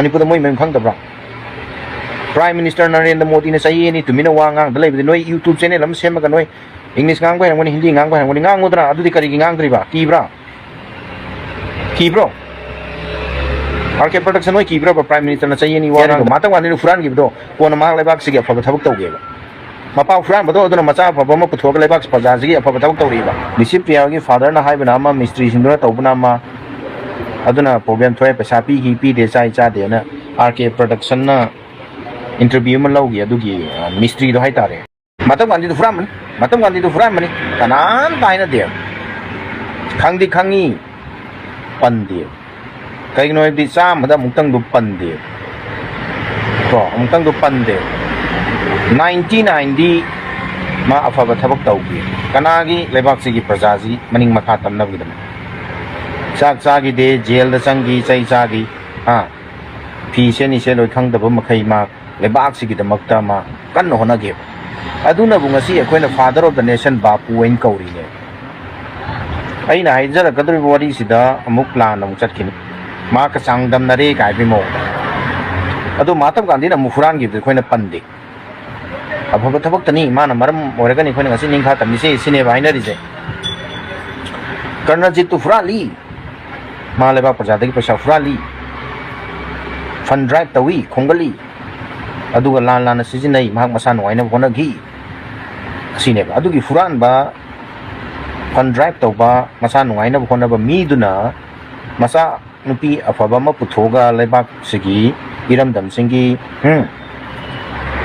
Manipur moi mem khang tabra Prime Minister Narendra Modi na sayi ni tumina wa ngang dalai bi noi YouTube channel lam sem ga noi English ngang ko hangoni Hindi ngang ko hangoni ngang udra adu di kari ngang tri ba ki bro RK production noi ki bro Prime Minister na sayi ni wa ngang mata wa ni furan gi do ko na ma leibak sig afa thabak tau ge ba Mapa Huranbado aduna macha afa ma puthoklaga leibak paja sig afa thabak tau ri ba Licypriya gi father na hai bana ma mystery sindura tau bana ma aduna problem thoi paisa pi gi pi de chai cha de na RK production na interview ma lau gi adu gi mystery do hai tare matam gandi du furan mani kanan taina de khangdi khangi pandi kai noi di sa ma da mungtang du pandi ko mungtang du pandi 99 ma afa ba thabak tau gi kana gi leibak si gi praja ji maning makha tam na gi dam sak sa gi de jail da sang gi chai sa gi ha phi se ni se loi khang da ba makhai ma leibak si gi da makta ma kan no na ge aduna bu ngasi akoina father of the nation bapu en kauri ne aina haijara kadri wari sida amuk plan amuk chatkini ma ka sangdam nare kai bi mo adu matam gandhi na mufuran gi akoina pande abha thabak tani mana maram oraga ni akoina ngasi ningkha tamni se sine baina ri je karnajit tu furali ma leba prajada gi pesa furali fund drive tawi khongali aduga lan lan sijinai mahak masa noina hona gi sine ba adugi furan ba fund drive tau ba masa noina hona ba mi duna masa nupi afaba ma puthoga leibak sigi iramdam singi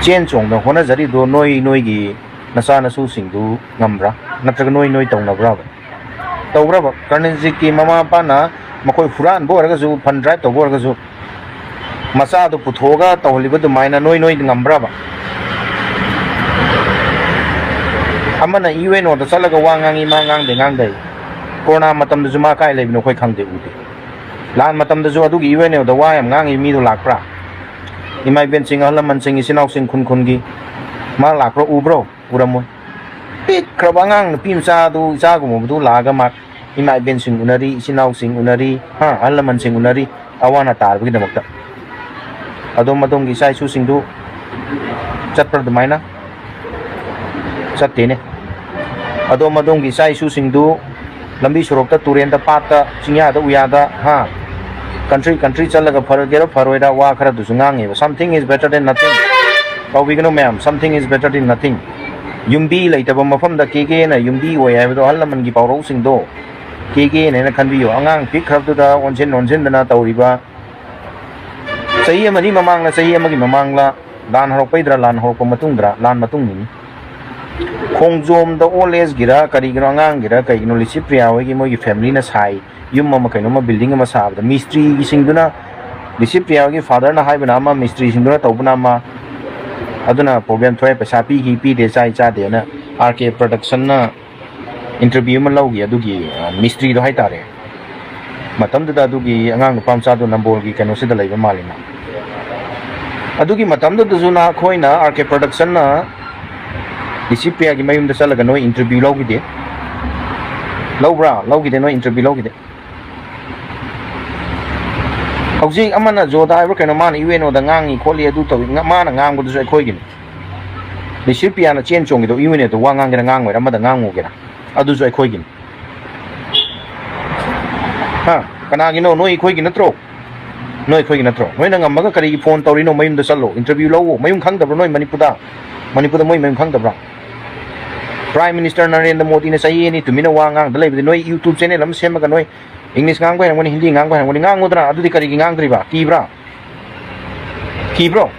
chen chong da hona jari do noi gi nasa nasu singdu ngambra natraga noi tau na bra tau bra ba karnenji ki mama pa na makoi furan bo raga ju fund drive tau bo raga ju masa do puthoga touhalli ba du maina noi ngambra ba amana UN or the salaga wangangi mangang de ngang dai corona matam de juma kai lebino khoi khang de uti lan matam de ju adu gi UN or the wa am ngang mi do lakpra imai ben sing hala man sing isinau sing khun gi ma lakpro u bro uramoi pik krabangang pim sa du sa ko mo du laga mak imai ben sing unari isinau sing unari ha hala man sing unari awana tar bi damakta adom madom gi sai su sing du chat par de maina Satene adom adom gi sai su sing du lambi surok ta turen ta pat ta singya da uya da ha country chalaga faragera faroida wa khara du sungang e something is better than nothing how we know ma'am something is better than nothing yumbi laita ba mafam da kege na yumbi wa ya do halaman gi pawro sing do kege ne na khanbi yo angang pik khrab du da onchen da na tawriba sahi amani mamang la sahi amagi mamang la dan harok paidra lan harok matung dra lan matung ni khongjom da oles gira kari gira ngang gira kai no Licypriya gi mo gi family na sai yum ma kai no ma building ma sa da mystery gi singduna Licypriya gi father na hai bana ma mystery singduna tawbuna ma aduna problem thoi paisa pi gi pi de chai cha de na RK production na interview ma lau gi adu gi mystery do hai tare matam da adu gi angang pam sa do number gi kano se da lai ba malina adu gi matam da du na khoina RK production na Licypriya gi mayum da salaga no interview lau gi de lau gi de no interview lau gi de hauji amana joda ai kano man UN o da ngangi kholi adu to mana ngang bu du khoi gi Licypriya na chen chong gi do UN to wa ngang gi ngang wai ama da ngang ngo gi na adu jo khoi gi ha kana gi no noi khoi gi na tro noi na ngam ma kari gi phone tawri no mayum da sallo interview lau mayum khang da noi manipur moi mayum khang da Prime Minister Narendra Modi na sayi ni tumina wa ngang dalai bi noi YouTube channel lam sem ga noi English ngang ko hangoni Hindi ngang ko hangoni ngang udra adu di kari gi ngang tri ba ki bro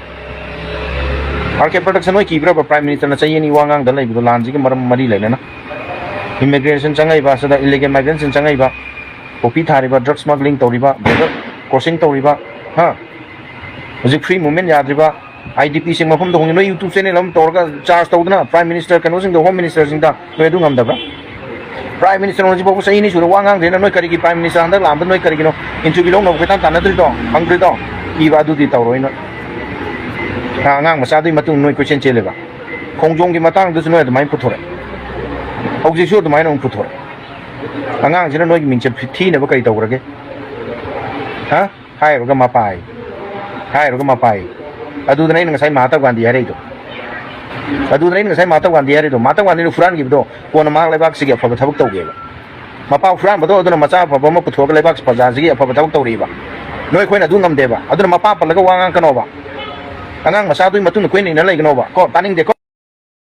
RK production noi ki bro Prime Minister na sayi ni wa ngang dalai bi lan ji gi maram mari laina na immigration changai ba sada illegal migrants changai ba popi thari ba drug smuggling tori ba border crossing tori ba ha music free movement yadri ba IDP sing mafam do no YouTube channel lam torga charge tawdna Prime Minister kano sing the Home Minister sing da noi du ngam da ba Prime Minister no ji bo sai ni suru wangang de noi kari gi Prime Minister handa lam noi kari gi no interview long no ko tan tanadri do hangri do I ba du di tawroi no ha ngang masa du matung noi question chele ba khongjong gi matang du noi da mai puthore hauji su da mai no puthore angang jina noi gi mingche thi ne ba kai tawrage ha hai ga ma pai ꯍꯥꯏꯔꯒ ꯃꯄꯥꯏ ꯑꯗꯨꯗꯅ ꯑꯩꯅ ꯉꯁꯥꯏ ꯃꯍꯥꯇꯃꯥ ꯒꯥꯟꯙꯤ ꯍꯥꯏꯔꯛꯏꯗꯣ ꯑꯗꯨꯗꯅ ꯑꯩꯅ ꯉꯁꯥꯏ ꯃꯍꯥꯇꯃꯥ ꯒꯥꯟꯙꯤ ꯍꯥꯏꯔꯤꯗꯣ ꯃꯍꯥꯇꯃꯥ ꯒꯥꯟꯙꯤꯅ ꯐꯨꯔꯥꯟꯈꯤꯕꯗꯣ ꯀꯣꯟꯅ ꯃꯍꯥꯛ ꯂꯩꯕꯥꯛꯁꯤꯒꯤ ꯑꯐꯕ ꯊꯕꯛ ꯇꯧꯒꯦꯕ ꯃꯄꯥ ꯐꯨꯔꯥꯟꯕꯗꯣ ꯑꯗꯨꯅ ꯃꯆꯥ ꯑꯐꯕ ꯑꯃ ꯄꯨꯊꯣꯛꯑꯒ ꯂꯩꯕꯥꯛ ꯄ꯭ꯔꯖꯥꯁꯤꯒꯤ ꯑꯐꯕ ꯊꯕꯛ ꯇꯧꯔꯤꯕ ꯅꯣꯏ ꯑꯩꯈꯣꯏꯅ ꯑꯗꯨ ꯉꯝꯗꯦꯕ ꯑꯗꯨꯅ ꯃꯄꯥ ꯄꯜꯂꯒ ꯋꯥ ꯉꯥꯡꯀꯅꯣꯕ ꯑꯉꯥꯡ ꯃꯆꯥꯗꯨꯒꯤ ꯃꯇꯨꯡꯗ ꯀꯨꯏꯅ ꯏꯟꯅ ꯂꯩꯒꯅꯣꯕ ꯀꯣ ꯇꯥꯅꯤꯡꯗꯦꯀꯣ